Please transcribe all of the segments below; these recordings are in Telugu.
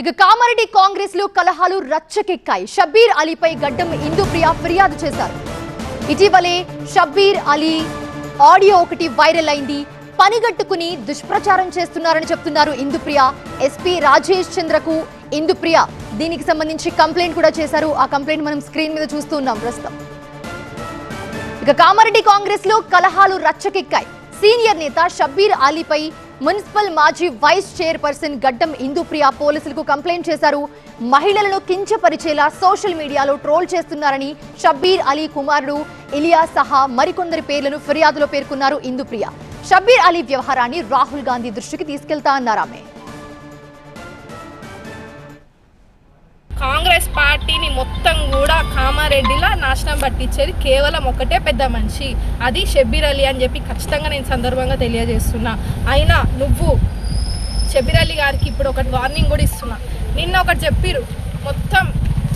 ఇక కామారెడ్డి కాంగ్రెస్ లో కలహాలు రచ్చకెక్కాయి. షబ్బీర్ అలీపై గడ్డం ఇందుప్రియ ఫిర్యాదు చేశారు. ఇటీవలే షబ్బీర్ అలీ ఆడియో ఒకటి వైరల్ అయింది. పనిగట్టుకుని దుష్ప్రచారం చేస్తున్నారని చెప్తున్నారు ఇందుప్రియ. ఎస్పీ రాజేష్ చంద్రకు ఇందుప్రియ దీనికి సంబంధించి కంప్లైంట్ కూడా చేశారు. ఆ కంప్లైంట్ మనం స్క్రీన్ మీద చూస్తూ ఉన్నాం ప్రస్తుతం. ఇక కామారెడ్డి కాంగ్రెస్ లో కలహాలు రచ్చకెక్కాయి. సీనియర్ నేత షబ్బీర్ అలీపై మున్సిపల్ మాజీ వైస్ చైర్పర్సన్ గడ్డం ఇందుప్రియ పోలీసులకు కంప్లైంట్ చేశారు. మహిళలను కించపరిచేలా సోషల్ మీడియాలో ట్రోల్ చేస్తున్నారని షబ్బీర్ అలీ కుమారుడు ఇలియాస్ సహా మరికొందరి పేర్లను ఫిర్యాదులో పేర్కొన్నారు ఇందుప్రియ. షబ్బీర్ అలీ వ్యవహారాన్ని రాహుల్ గాంధీ దృష్టికి తీసుకెళ్తా అన్నారు ఆమె. కాంగ్రెస్ పార్టీని మొత్తం కూడా కామారెడ్డిలా నాశనం పట్టించేది కేవలం ఒకటే పెద్ద మనిషి, అది షబ్బీర్ అలీ అని చెప్పి ఖచ్చితంగా నేను సందర్భంగా తెలియజేస్తున్నా. అయినా నువ్వు షబ్బీర్ అలీ గారికి ఇప్పుడు ఒకటి వార్నింగ్ కూడా ఇస్తున్నా. నిన్న ఒకటి చెప్పిరు, మొత్తం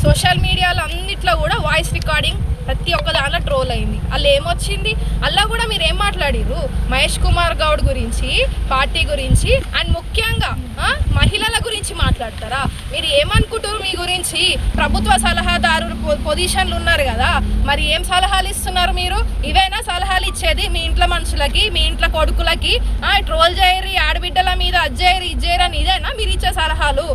సోషల్ మీడియాలో అన్నిట్లో కూడా వాయిస్ రికార్డింగ్ ప్రతి ఒక్క దాంట్లో ట్రోల్ అయింది. అలా ఏమొచ్చింది, అలా కూడా మీరు ఏం మాట్లాడిరు మహేష్ కుమార్ గౌడ్ గురించి, పార్టీ గురించి, అండ్ ముఖ్యంగా మహిళల గురించి మాట్లాడతారా? మీరు ఏమనుకుంటారు మీ గురించి? ప్రభుత్వ సలహాదారు పొజిషన్లు ఉన్నారు కదా, మరి ఏం సలహాలు ఇస్తున్నారు మీరు? ఇవేనా సలహాలు ఇచ్చేది మీ ఇంట్లో మనుషులకి, మీ ఇంట్లో కొడుకులకి? ట్రోల్ చేయరు, ఆడబిడ్డల మీద అది చేయరు ఇది చేయరు అని ఇదేనా మీరు ఇచ్చే సలహాలు?